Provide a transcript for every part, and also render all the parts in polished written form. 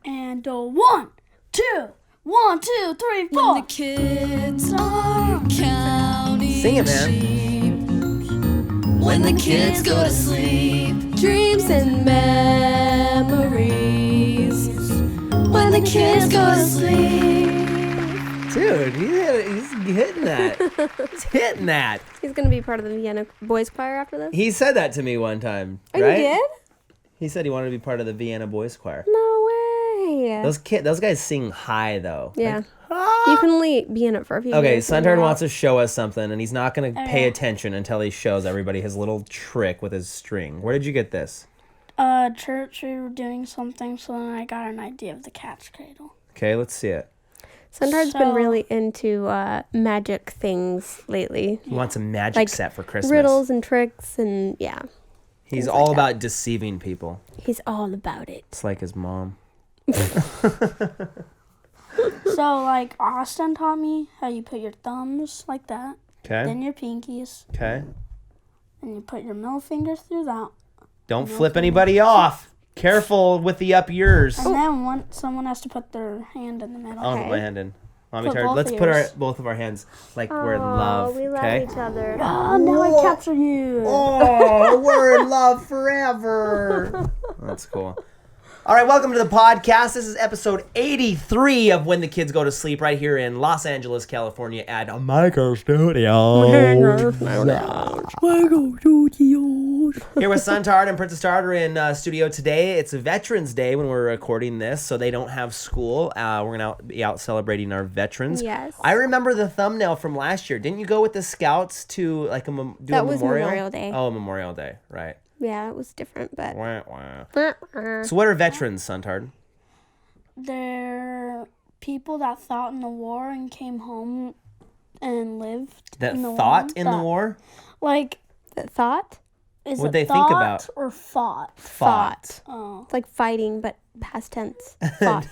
And 1, 2, 1, 2, 3, 4. When the kids are counting Sing it, man. sheep. When the kids go to sleep. Dreams and memories. When the kids go to sleep. Dude, he's hitting that. He's hitting that. He's going to be part of the Vienna Boys Choir after this? He said that to me one time. Oh, right? you did? He said he wanted to be part of the Vienna Boys Choir. No way. Those guys sing high though. Yeah. Like, ah! You can only be in it for a few Okay, minutes. Suntard wants to show us something, and he's not going to pay attention until he shows everybody his little trick with his string. Where did you get this? Church, we were doing something, so then I got an idea of the cat's cradle. Okay, let's see it. Suntard's been really into magic things lately. He wants a magic set for Christmas. Riddles and tricks and, yeah. He's all about deceiving people. He's all about it. It's like his mom. So, like, Austin taught me how you put your thumbs like that. Okay. Then your pinkies. Okay. And you put your middle fingers through that. Don't flip anybody off. Careful with the up yours. And then someone has to put their hand in the middle. I'll put my hand in. Mommy, Put both let's of put yours. both of our hands like we're in love. We love okay? each other. Oh, now I capture you. Oh, we're in love forever. That's cool. All right, welcome to the podcast. This is episode 83 of When the Kids Go to Sleep right here in Los Angeles, California at Michael Studios. Here with Suntard and Princess Tard are in studio today. It's Veterans Day when we're recording this, so they don't have school. We're going to be out celebrating our veterans. Yes. I remember the thumbnail from last year. Didn't you go with the scouts to like do That a was memorial? Memorial Day. Oh, Memorial Day, right. Yeah, it was different, but... Wah, wah. So what are veterans, Suntard? They're people that fought in the war and came home and lived That in the thought war. in the war? Like, Thought? is What'd it they think thought about? or fought? Fought. Oh, It's like fighting, but past tense. Thought.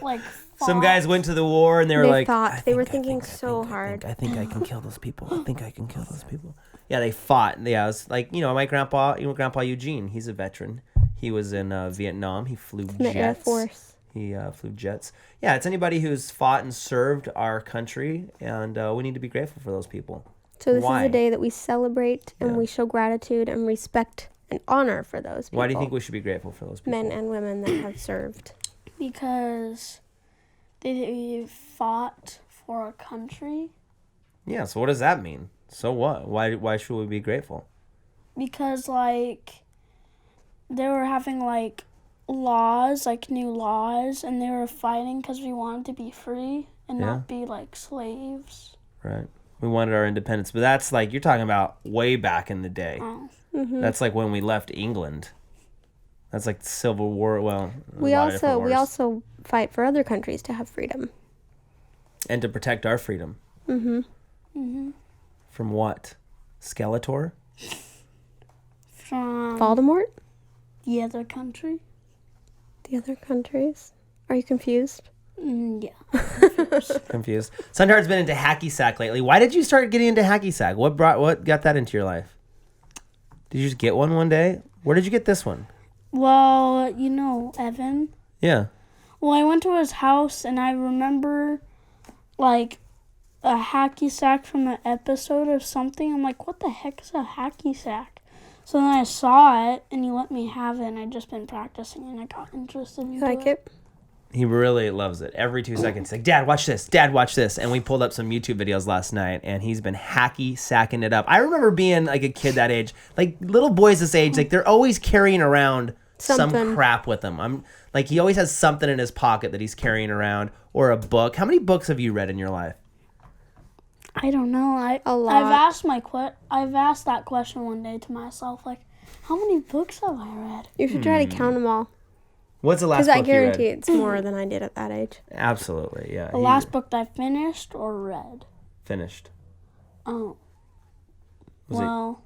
like Some fought. guys went to the war and they were They like, thought. I They were think- thinking so hard. I think I can kill those people. I think I can kill those people. Yeah, they fought. Yeah, it was like, my grandpa Eugene, he's a veteran. He was in Vietnam. He flew In the jets. Air Force. He flew jets. Yeah, it's anybody who's fought and served our country, and we need to be grateful for those people. So this Why? is a day that we celebrate and we show gratitude and respect and honor for those people. Why do you think we should be grateful for those people? Men and women that have served. Because they fought for our country. Yeah, so what does that mean? So what? Why should we be grateful? Because, like, they were having, like, laws, like new laws, and they were fighting because we wanted to be free and not be, like, slaves. Right. We wanted our independence, but that's like, you're talking about way back in the day. Oh. Mm-hmm. That's like when we left England. That's like the Civil War. Well, We also fight for other countries to have freedom. and to protect our freedom. From what? Skeletor? From Voldemort? the other country. The other countries? Are you confused? Yeah. Confused. Suntard's been into hacky sack lately. Why did you start getting into hacky sack? What got that into your life? Did you just get one day? Where did you get this one? Well, Evan. Yeah. Well, I went to his house, and I remember, like, a hacky sack from an episode of something. I'm like, what the heck is a hacky sack? So then I saw it, and he let me have it, and I've just been practicing, and I got interested in You like it? He really loves it. Every 2 seconds, like, Dad, watch this. Dad, watch this. And we pulled up some YouTube videos last night, and he's been hacky sacking it up. I remember being like a kid that age, like little boys this age, like they're always carrying around some Something. crap with them. I'm like, he always has something in his pocket that he's carrying around, or a book. How many books have you read in your life? I don't know. A lot. I've asked that question one day to myself, like, how many books have I read? You should try to count them all. What's the last Because book I guarantee you read? it's more than I did at that age. Absolutely, yeah. The last book that I finished or read? Finished. Oh. Was it- well,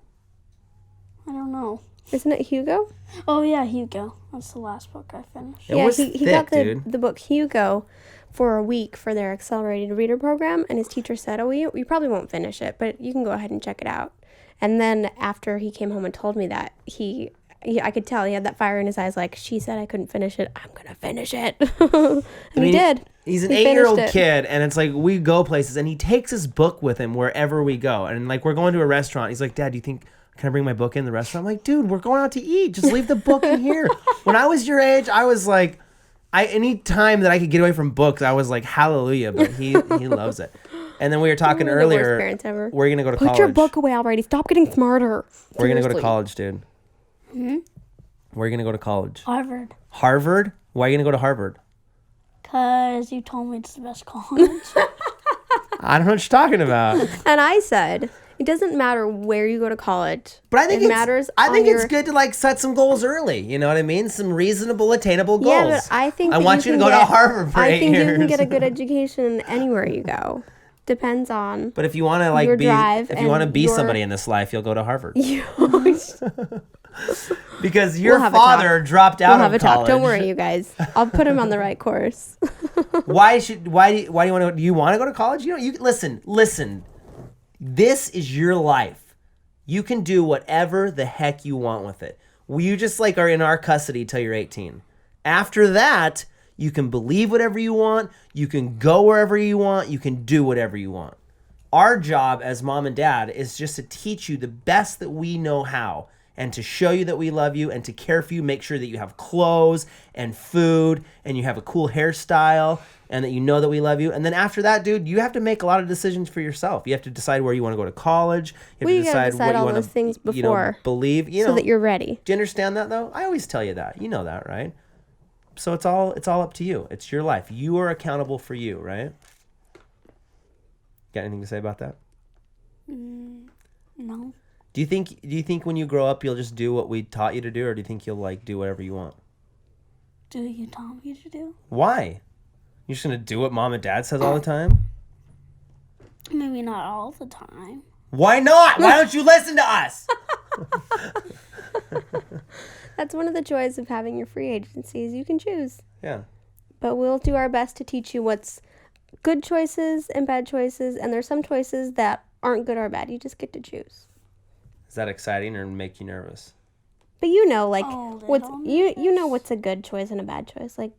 I don't know. Isn't it Hugo? Oh, yeah, Hugo. That's the last book I finished. It was he got thick, the book Hugo for a week for their accelerated reader program, and his teacher said, oh, you probably won't finish it, but you can go ahead and check it out. And then after he came home and told me that, he I could tell he had that fire in his eyes. Like, she said I couldn't finish it. I'm gonna finish it, and he did. He's an He 8-year-old finished it. kid, and it's like we go places, and he takes his book with him wherever we go. And like we're going to a restaurant. He's like, Dad, do you think can I bring my book in the restaurant? I'm like, dude, we're going out to eat. Just leave the book in here. When I was your age, I was like, any time that I could get away from books, I was like, hallelujah. But he loves it. And then we were talking We're the worst earlier. parents ever. We're gonna go to college. Put your book away already. Stop getting smarter. We're gonna go to Seriously. college, dude. We're gonna go to college. Harvard. Harvard? Why are you gonna go to Harvard? Because you told me it's the best college. I don't know what you're talking about. And I said, it doesn't matter where you go to college. But I think it matters. I think on it's your- good to like set some goals early. You know what I mean? Some reasonable, attainable goals. Yeah, but I think I that want you to can go to get- Harvard for I 8 think years. you can get a good education anywhere you go. Depends on. But if you want to like your be, drive if you want to and be your- somebody in this life, you'll go to Harvard. You. Because your We'll have a father dropped out We'll have of a talk. college. Don't worry, you guys. I'll put him on the right course. Why do you want to? Do you want to go to college? You know, you listen. This is your life. You can do whatever the heck you want with it. You just like are in our custody till you're 18. After that, you can believe whatever you want. You can go wherever you want. You can do whatever you want. Our job as mom and dad is just to teach you the best that we know how, and to show you that we love you, and to care for you, make sure that you have clothes and food and you have a cool hairstyle, and that you know that we love you. And then after that, dude, you have to make a lot of decisions for yourself. You have to decide where you want to go to college. You have Well, to you gotta decide what you all want those to things before, believe. You so know, that you're ready. do you understand that though? I always tell you that. You know that, right? So it's all up to you. It's your life. You are accountable for you, right? Got anything to say about that? No. Do you think when you grow up you'll just do what we taught you to do, or do you think you'll like do whatever you want? Do you tell me to do? Why? You're just gonna do what mom and dad says all the time? Maybe not all the time. Why not? Why don't you listen to us? That's one of the joys of having your free agency is you can choose. Yeah. But we'll do our best to teach you what's good choices and bad choices. And there's some choices that aren't good or bad. You just get to choose. Is that exciting or make you nervous? But you know, like, Oh, what's little you know what's a good choice and a bad choice. Like,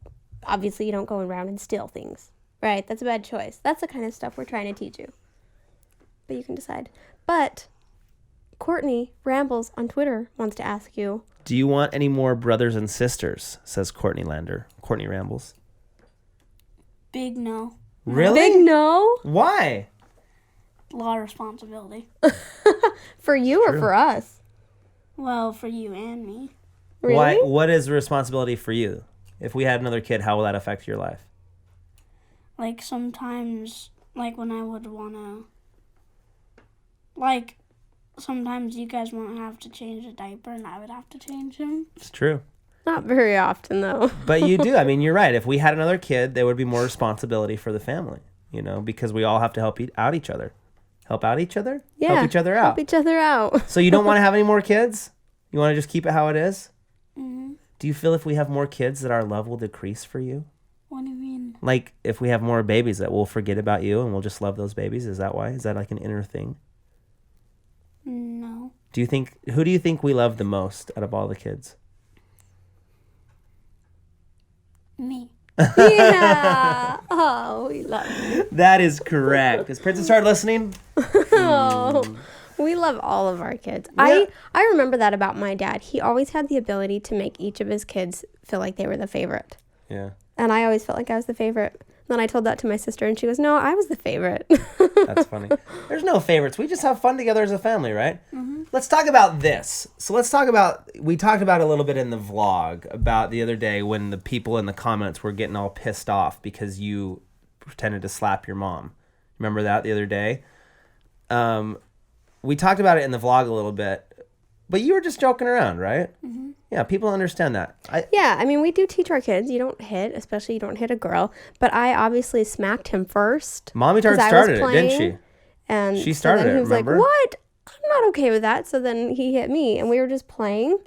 obviously you don't go around and steal things, right? That's a bad choice. That's the kind of stuff we're trying to teach you. But you can decide. But Courtney Rambles on Twitter wants to ask you, Do you want any more brothers and sisters? Says Courtney Lander. Courtney Rambles. Big no. Really? big no Why? A lot of responsibility. for you or for us? Well, for you and me. Really? Why? What is the responsibility for you? If we had another kid, how will that affect your life? Like sometimes, like when I would wanna, like sometimes you guys won't have to change a diaper and I would have to change him. It's true. Not very often, though. But you do. I mean, you're right. If we had another kid, there would be more responsibility for the family, you know, because we all have to help out each other. Help out each other? Yeah. Help each other out. Help each other out. So you don't want to have any more kids? You want to just keep it how it is? Mm-hmm. Do you feel if we have more kids that our love will decrease for you? What do you mean? Like if we have more babies that we'll forget about you and we'll just love those babies? Is that why? Is that like an inner thing? No. Who do you think we love the most out of all the kids? Me. Yeah. Oh, we love you. That is correct. Has Princess started listening? Oh, we love all of our kids. Yeah. I remember that about my dad. He always had the ability to make each of his kids feel like they were the favorite. Yeah. And I always felt like I was the favorite. Then I told that to my sister, and she goes, "No, I was the favorite." That's funny. There's no favorites. We just have fun together as a family, right? Mm-hmm. Let's talk about this. So we talked about a little bit in the vlog about the other day when the people in the comments were getting all pissed off because you pretended to slap your mom. Remember that the other day? We talked about it in the vlog a little bit, but you were just joking around, right? Mm-hmm. Yeah, people understand that. Yeah, I mean, we do teach our kids. You don't hit, especially you don't hit a girl. But I obviously smacked him first. Mommy 'cause I was started it, didn't playing, she? And She so started then it, he was remember? like, "What? I'm not okay with that." So then he hit me, and we were just playing.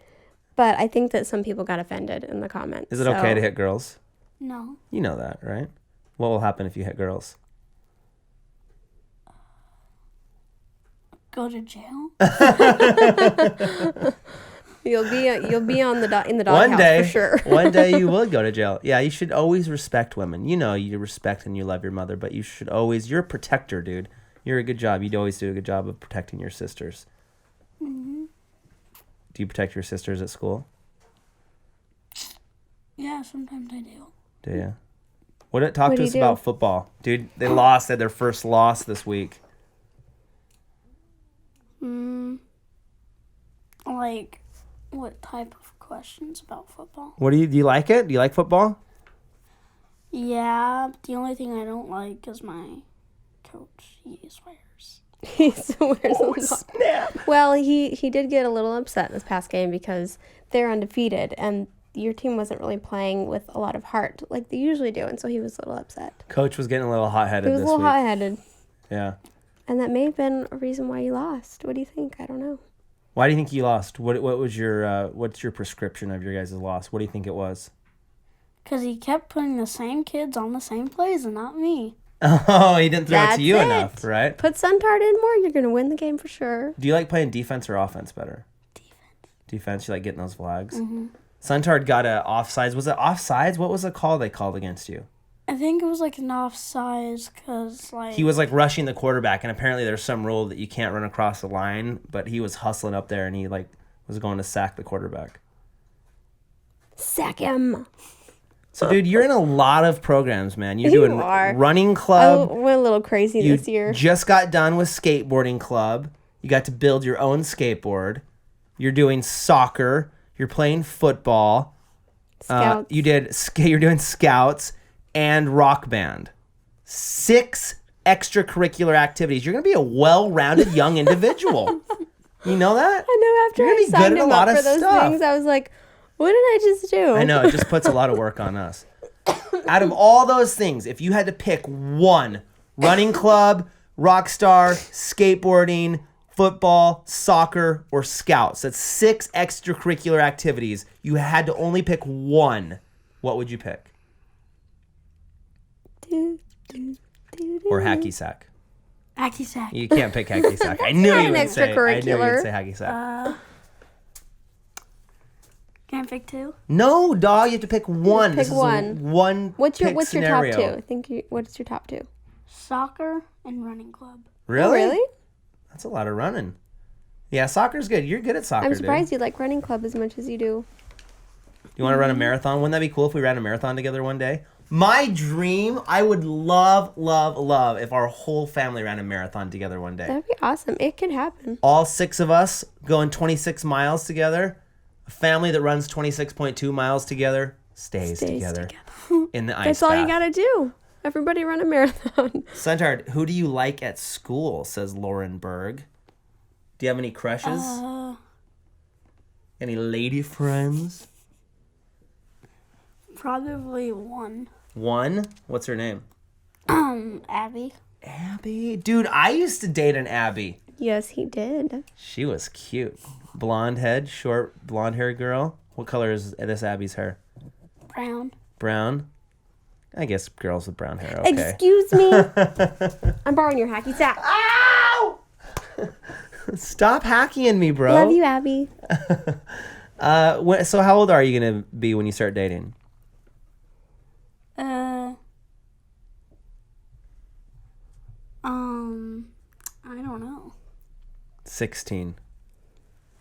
But I think that some people got offended in the comments. Is it okay to hit girls? No. You know that, right? What will happen if you hit girls? Go to jail? You'll be on in the One doghouse day, for sure. one day you will go to jail. Yeah, you should always respect women. You know, you respect and you love your mother, but you should always. You're a protector, dude. You're a good job. You'd always do a good job of protecting your sisters. Mm-hmm. Do you protect your sisters at school? Yeah, sometimes I do. Do you? Talk What to do us you do? about football, dude. They lost. They had their first loss this week. Like, what type of questions about football? Do you like it? Do you like football? Yeah, the only thing I don't like is my coach. He swears. He swears a lot. Snap! Well, he did get a little upset this past game because they're undefeated and your team wasn't really playing with a lot of heart like they usually do, and so he was a little upset. Coach was getting a little hot-headed He was this a little week. hot-headed, Yeah. and that may have been a reason why you lost. What do you think? I don't know. Why do you think you lost? What was your what's your prescription of your guys' loss? What do you think it was? Because he kept putting the same kids on the same plays and not me. Oh, he didn't throw it That's to you it. enough, right? Put Suntard in more, you're going to win the game for sure. Do you like playing defense or offense better? Defense. You like getting those flags? Mm-hmm. Suntard got a offsides. Was it offsides? What was the call they called against you? I think it was like an offsides because, like... He was like rushing the quarterback, and apparently there's some rule that you can't run across the line, but he was hustling up there, and he like was going to sack the quarterback. Sack him. So, dude, you're in a lot of programs, man. You're You doing are. running I club. went a little crazy You this year. just got done with skateboarding club. You got to build your own skateboard. You're doing soccer. You're playing football. Scouts. You're doing scouts and rock band. 6 extracurricular activities. You're gonna be a well-rounded young individual. You know that? I know after You're gonna I be good signed at a him lot up of for those stuff. things, I was like, what did I just do? I know, it just puts a lot of work on us. Out of all those things, if you had to pick one, running club, rock star, skateboarding, football, soccer, or scouts, that's 6 extracurricular activities. You had to only pick one. What would you pick? Or hacky sack. Hacky sack. You can't pick hacky sack. I knew not you an would say. I knew you'd extracurricular. say hacky sack. Can I pick 2? No, dog. You have to pick one. Pick This is a one. one. What's your scenario. top 2? What's your top 2? Soccer and running club. Really? Oh, really? That's a lot of running. Yeah, soccer's good. You're good at soccer, I'm dude. surprised you like running club as much as you do. You want to run a marathon? Wouldn't that be cool if we ran a marathon together one day? My dream, I would love if our whole family ran a marathon together one day. That'd be awesome. It could happen. All 6 of us going 26 miles together. A family that runs 26.2 miles together stays together in the ice That's all you bath. gotta do. Everybody run a marathon. Suntard, who do you like at school? Says Lauren Berg. Do you have any crushes? Any lady friends? Probably 1. One? What's her name? Abby. Abby? Dude, I used to date an Abby. Yes, he did. She was cute. Blonde head, short blonde hair girl. What color is this Abby's hair? Brown. Brown? I guess girls with brown hair, okay. Excuse me. I'm borrowing your hacky sack. Ow! Stop hacking me, bro. Love you, Abby. So how old are you going to be when you start dating? I don't know. 16.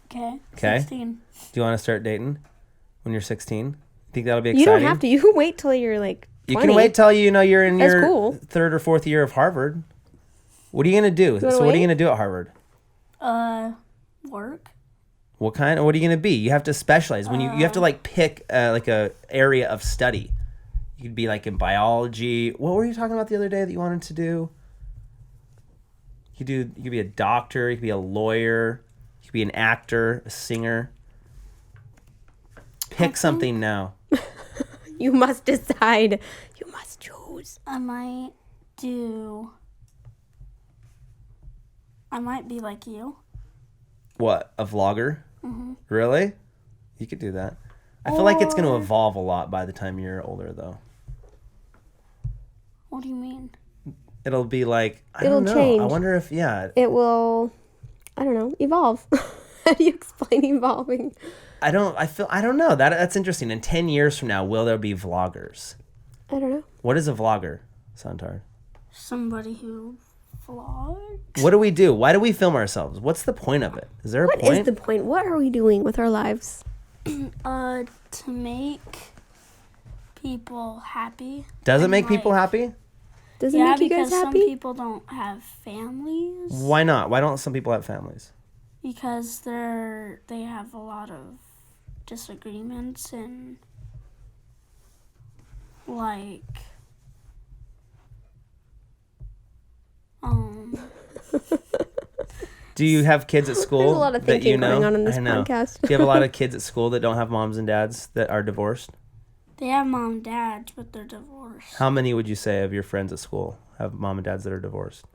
Okay. Do 16. you want to start dating when you're 16? Think that'll be exciting? You don't have to. You can wait till you're like 20. You can wait till you're in That's your cool. 3rd or 4th year of Harvard. What are you going to do? wanna So what are wait? you going to do at Harvard? Work. What are you going to be? You have to specialize. When you have to like pick like a area of study. You could be like in biology. What were you talking about the other day that you wanted to do? You could be a doctor, you could be a lawyer, you could be an actor, a singer. Pick something now. You must decide. You must choose. I might be like you. What, a vlogger? Mm-hmm. Really? You could do that. I feel like it's going to evolve a lot by the time you're older, though. What do you mean? It'll be like, I It'll don't know. change. I wonder if, yeah. It will, I don't know, evolve. How do you explain evolving? I don't know. That's interesting. In 10 years from now, will there be vloggers? I don't know. What is a vlogger, Santar? Somebody who vlogs. What do we do? Why do we film ourselves? What's the point of it? Is there a point? What is the point? What are we doing with our lives? To make people happy. Does it and, make people like, happy? Does it Yeah, make you guys because some happy? people don't have families. Why not? Why don't some people have families? Because they have a lot of disagreements and like Do you have kids at school There's a lot of that you thinking know? going on in this I know. podcast. Do you have a lot of kids at school that don't have moms and dads that are divorced? they have mom and dads, but they're divorced. How many would you say of your friends at school have mom and dads that are divorced?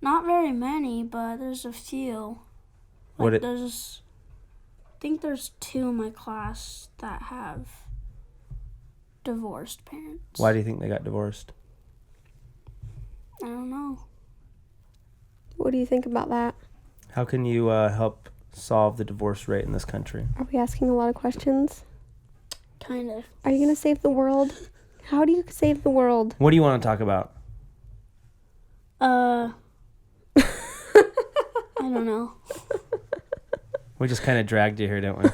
Not very many, but there's a few. What Like it- I think there's 2 in my class that have divorced parents. Why do you think they got divorced? I don't know. What do you think about that? How can you help solve the divorce rate in this country? Are we asking a lot of questions? Kind of. Are you going to save the world? How do you save the world? What do you want to talk about? I don't know. We just kind of dragged you here, didn't we?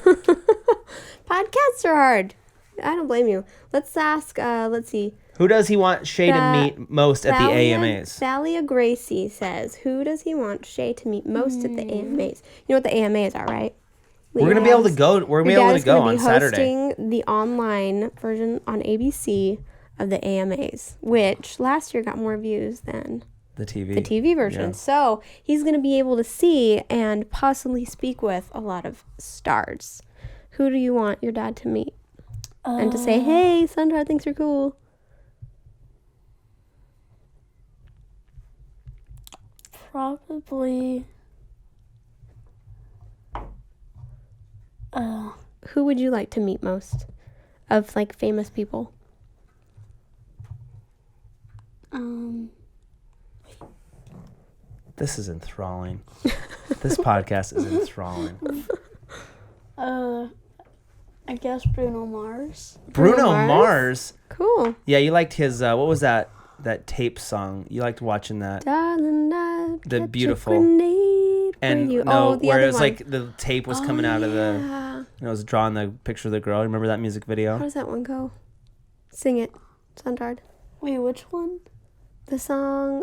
Podcasts are hard. I don't blame you. Let's ask, let's see. Who does he want Shay to meet most at the AMAs? Thalia Gracie says, who does he want Shay to meet most at the AMAs? You know what the AMAs are, right? We're gonna be able to go. We're gonna be able to go on Saturday. Hosting the online version on ABC of the AMAs, which last year got more views than The TV. the TV version. Yeah. So he's going to be able to see and possibly speak with a lot of stars. Who do you want your dad to meet? And to say, hey, Sandra thinks you're cool. Probably. Who would you like to meet most of, like, famous people? This is enthralling. This podcast is enthralling. I guess Bruno Mars. Bruno Mars? Mars. Cool. Yeah, you liked his. What was that tape song? You liked watching that. Darling, I'd The catch beautiful- a grenade And for you. no, the where other it was one. like the tape was coming out of the. Yeah. It was drawing the picture of the girl. Remember that music How video? does that one go? Sing it, Sandard. Wait, which one? The song,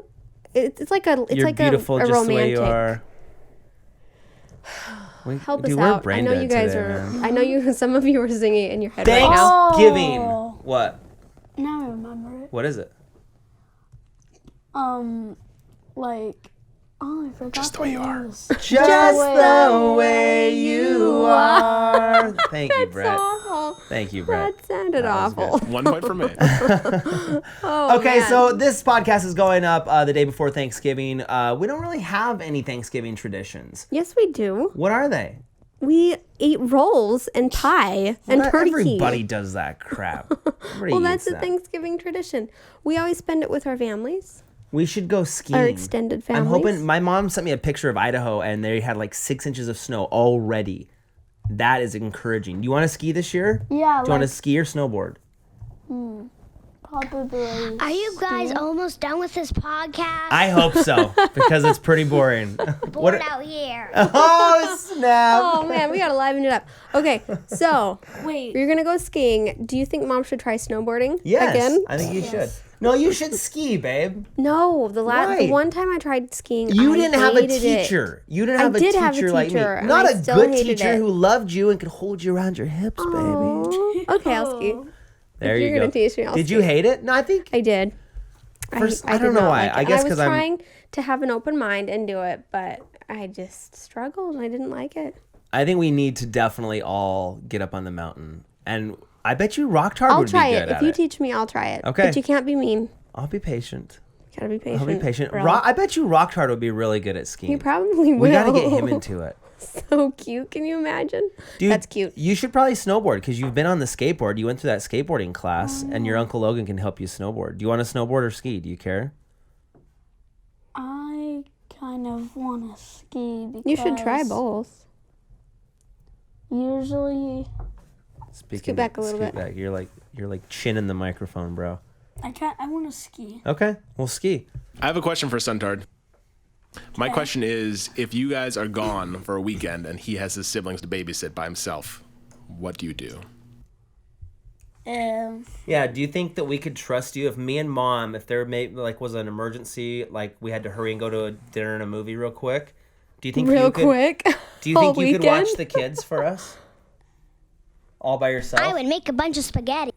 it's like a, it's You're like beautiful a just romantic. the way you are. Help us Dude, we're out. I brain know dead you guys today, are. man. I know you. Some of you are singing it in your head right now. Thanksgiving. Oh. What? Now I remember it. What is it? Like, I forgot just the way you are. Just the way you are. Thank you, Brett. Awful. Thank you, Brett. That sounded That was awful. good. 1 point for me. Oh, Okay, man. so this podcast is going up the day before Thanksgiving. We don't really have any Thanksgiving traditions. Yes, we do. What are they? We eat rolls and pie and Not turkey. everybody does that crap. Everybody Well, that's eats a that. Thanksgiving tradition. We always spend it with our families, We should go skiing. our extended I'm families. hoping. My mom sent me a picture of Idaho, and they had like 6 inches of snow already. That is encouraging. Do you want to ski this year? Yeah, Do you want to like, ski or snowboard? probably. Are you guys almost done with this podcast? I hope so, because it's pretty boring. Bored out here. Oh, snap. Oh man, we gotta liven it up. Okay, so Wait. you're gonna go skiing. Do you think Mom should try snowboarding Yes, again? I think you should. No, you should ski, babe. No, the Why? one time I tried skiing, You I didn't have a hated it. teacher. You didn't I have a did teacher have a like me. teacher, and Not I a still good hated teacher it. who loved you and could hold you around your hips, baby. Aw. Okay, I'll ski. There If you you're go. gonna teach me, I'll Did ski. you hate it? No, I think I did. First- I did don't know not why. like I it. guess I 'cause was I'm- trying to have an open mind and do it, but I just struggled. I didn't like it. I think we need to definitely all get up on the mountain, and I bet you Rock Tar I'll would try be it. good If at you it. teach me, I'll try it. Okay. But you can't be mean. I'll be patient. You gotta be patient. I'll be patient. bro. I bet you Rock Tar would be really good at skiing. He probably will. We got to get him into it. So cute. Can you imagine? Dude, That's cute. You should probably snowboard because you've been on the skateboard. You went through that skateboarding class, and your Uncle Logan can help you snowboard. Do you want to snowboard or ski? Do you care? I kind of want to ski because You should try both. usually Speaking, Scoot back a little scoot bit. back. You're like chinning the microphone, bro. I want to ski. Okay, we'll ski. I have a question for Suntard. My question is, if you guys are gone for a weekend and he has his siblings to babysit by himself, what do you do? Yeah, do you think that we could trust you if me and Mom, if there was an emergency, like we had to hurry and go to a dinner and a movie real quick? Do you think Real you could, quick. Do you think All you could watch weekend? the kids for us? All by yourself? I would make a bunch of spaghetti.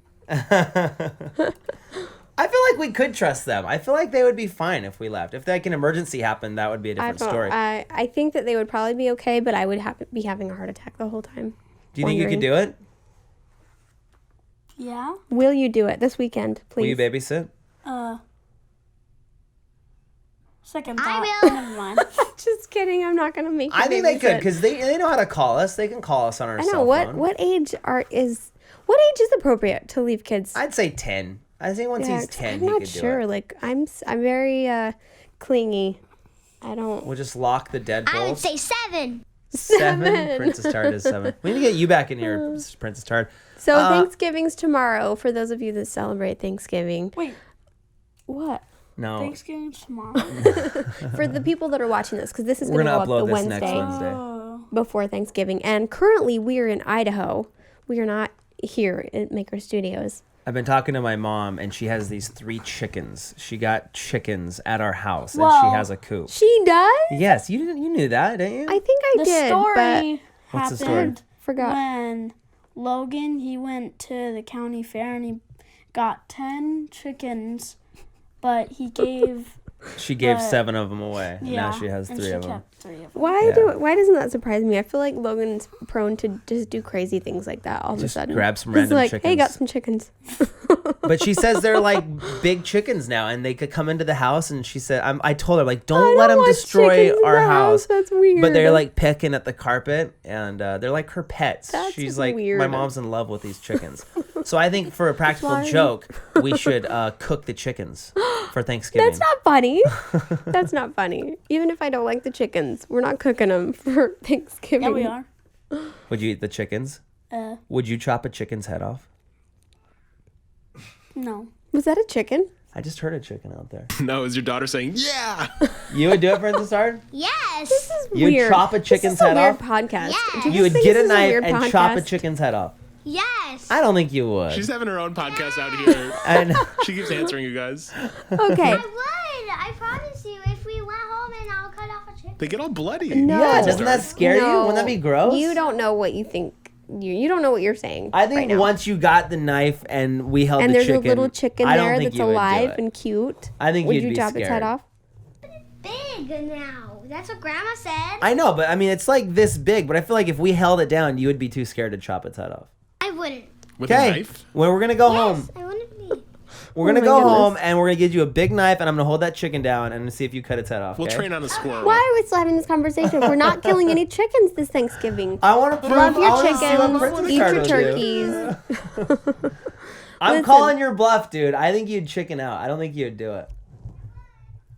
I feel like we could trust them. I feel like they would be fine if we left. If like an emergency happened, that would be a different story. I think that they would probably be okay, but I would be having a heart attack the whole time. Do you think you could do it? Yeah. Will you do it this weekend, please? Will you babysit? Second I thought. will. Never mind. Just kidding. I'm not gonna make you I think they could babysit. because they know how to call us. They can call us on our I cell know phone. what age is appropriate to leave kids? I'd say 10. I think once he's 10, I'm he not could do sure. it. Like I'm very clingy. I don't. We'll just lock the deadbolts. I would say 7. 7. Princess Tard is 7. We need to get you back in here, Princess Tard. So Thanksgiving's tomorrow for those of you that celebrate Thanksgiving. Wait, What? No, Thanksgiving's tomorrow. For the people that are watching this, because this is we're going to gonna go up upload the this next Wednesday. before Thanksgiving. And currently we are in Idaho. We are not here at Maker Studios. I've been talking to my mom, and she has these 3 chickens. She got chickens at our house, and Well, she has a coop. She does? Yes, you knew that, didn't you? I think I The did, story What's the happened story? Forgot. when Logan, he went to the county fair and he got 10 chickens, but he gave... She gave but- 7 of them away. And Yeah, now she has and 3 she of them. kept 3 of them. Why doesn't that surprise me? I feel like Logan's prone to just do crazy things like that all of a Just sudden. grab some He's random like, hey, got chickens. some chickens. But she says they're like big chickens now, and they could come into the house. And she said, I told her, like, don't let them want destroy chickens in our the house. That's weird. But they're like pecking at the carpet, and they're like her pets. That's She's like, weird. my mom's in love with these chickens. So I think for a practical Fine. joke, we should cook the chickens for Thanksgiving. That's not funny. That's not funny. Even if I don't like the chickens, we're not cooking them for Thanksgiving. Yeah, we are. Would you eat the chickens? Would you chop a chicken's head off? No. Was that a chicken? I just heard a chicken out there. No, is your daughter saying, yeah? You would do it, Princess Tard? Yes. This is You'd weird. chop a chicken's head This is off? a weird podcast. Yes. Do You would think get this a is knife weird and chop a podcast? chicken's head off. Yes. I don't think you would. She's having her own podcast out here. And She keeps answering you guys. Okay. I would. I promise you. If we went home and I'll cut off a chicken. They get all bloody. No. yeah, doesn't that scare you? Wouldn't that be gross? You don't know what you think. You don't know what you're saying. I think right now. once you got the knife and we held and the there's chicken, a little chicken I don't there think that's you would do alive it. and cute. I think Would you'd you be chop its head scared. off? Big now. That's what Grandma said. I know, but I mean, it's like this big. But I feel like if we held it down, you would be too scared to chop its head off. I wouldn't. With a Okay, knife? well, we're gonna go Yes, home. I wouldn't be. We're gonna my go goodness. home and we're gonna get you a big knife, and I'm gonna hold that chicken down and see if you cut its head off. We'll okay? train on a squirrel. Why are we still having this conversation? We're not killing any chickens this Thanksgiving. I want to prove. Love I your wanna see what chickens. Princess Eat Tard your will do. turkeys. I'm Listen. calling your bluff, dude. I think you'd chicken out. I don't think you'd do it.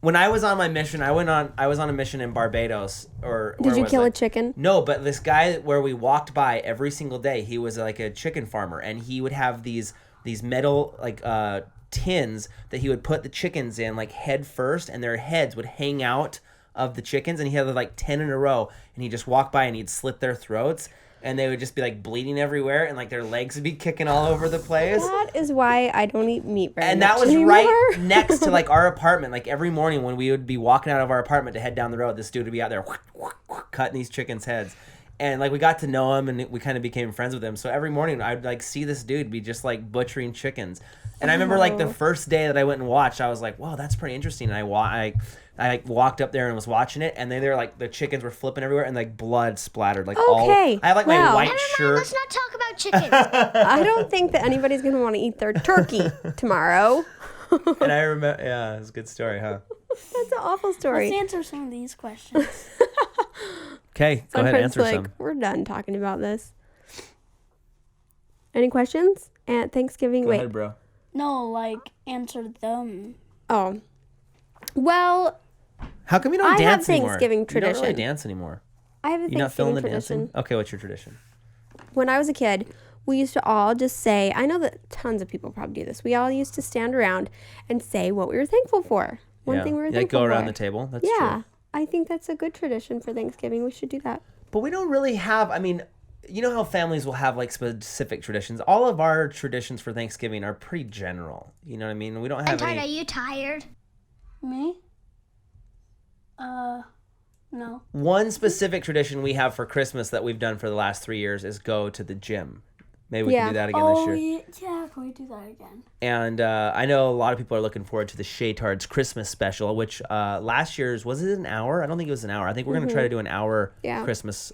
When I was on my mission, I was on a mission in Barbados, or Did where you was kill I? a chicken? No, but this guy where we walked by every single day, he was like a chicken farmer, and he would have these metal like tins that he would put the chickens in like head first, and their heads would hang out of the chickens, and he had like 10 in a row, and he'd just walk by and he'd slit their throats, and they would just be like bleeding everywhere, and like their legs would be kicking all over the place. That is why I don't eat meat very And much that was anymore. right next to like our apartment. Like every morning when we would be walking out of our apartment to head down the road, this dude would be out there cutting these chickens' heads. And like we got to know him, and we kind of became friends with him. So every morning I'd like see this dude be just like butchering chickens. And I remember like the first day that I went and watched, I was like, "Wow, that's pretty interesting." And I like walked up there and was watching it, and then they're like the chickens were flipping everywhere, and like blood splattered like all. Okay, I have like my wow. white Never mind, shirt. let's not talk about chickens. I don't think that anybody's going to want to eat their turkey tomorrow. And I remember, yeah, it was a good story, huh? That's an awful story. Let's answer some of these questions. Okay, go ahead, Sometimes, answer like, some. we're done talking about this. Any questions? At Thanksgiving? Go Wait. ahead, bro. No, like, answer them. Oh. Well, How come you don't I have dance anymore? Thanksgiving You don't really tradition. dance anymore. I have a You're not feeling Thanksgiving the tradition. dancing? Okay, what's your tradition? when I was a kid, we used to all just say, I know that tons of people probably do this. We all used to stand around and say what we were thankful for. One thing we were thankful go for. around the table. That's Yeah. true. I think that's a good tradition for Thanksgiving. We should do that. But we don't really have, I mean, you know how families will have like specific traditions? All of our traditions for Thanksgiving are pretty general. You know what I mean? We don't have Are any. you tired? Me? No. One specific tradition we have for Christmas that we've done for the last 3 years is go to the gym. Maybe we can do that again this year. Yeah, can we do that again? And I know a lot of people are looking forward to the Shaytards Christmas special, which last year's, was it an hour? I don't think it was an hour. I think we're going to try to do an hour Christmas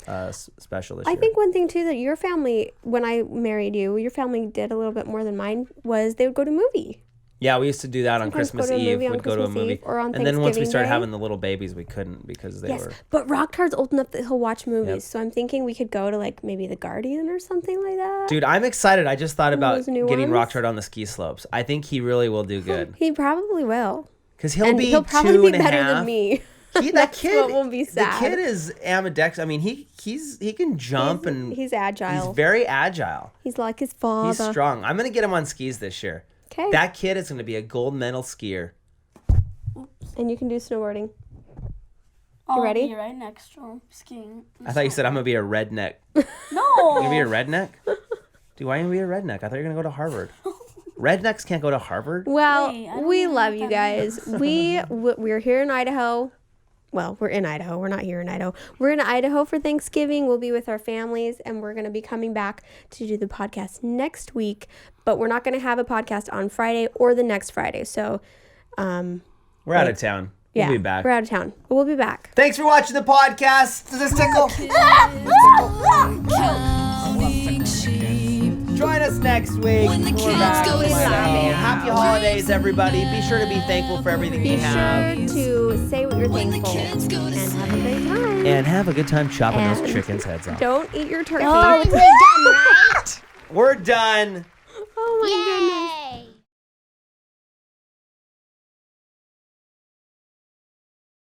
special this year. I think one thing, too, that your family, when I married you, your family did a little bit more than mine, was they would go to movie. Yeah, we used to do that on Christmas Eve. We'd go to a movie. Or on and then once we Thanksgiving started Day. having the little babies, we couldn't because they were... But Rocktard's old enough that he'll watch movies. Yep. So I'm thinking we could go to like maybe The Guardian or something like that. Dude, I'm excited. I just thought about those new getting ones? Rocktard on the ski slopes. I think he really will do good. He probably will. Because he'll And be he'll probably two be and a better half. than me. That That's kid, what will be sad. The kid is ambidextrous. I mean, he can jump and He's agile. he's very agile. He's like his father. He's strong. I'm gonna get him on skis this year. Okay. That kid is gonna be a gold medal skier. And you can do snowboarding. I'll ready? be right next to him skiing. I thought you said I'm gonna be a redneck. No. You gonna be a redneck? Dude, why are you gonna be a redneck? I thought you were gonna go to Harvard. Rednecks can't go to Harvard. Well, Wait, I don't we know love what you that guys. We're here in Idaho. Well, we're in Idaho. We're not here in Idaho. We're in Idaho for Thanksgiving. We'll be with our families, and we're going to be coming back to do the podcast next week. But we're not going to have a podcast on Friday or the next Friday. So, We're out of town. yeah, We'll be back. we're out of town. But we'll be back. Thanks for watching the podcast. Does this tickle? Counting sheep. Join us next week. When the We're kids back. go to So, sleep. happy holidays, everybody. Be sure to be thankful for everything Be you have. sure to say what you're When the thankful kids go to and have a sleep. great time. And have a good time chopping And those chickens' heads off. Don't eat your turkey. We're done, right? We're done. Oh my goodness.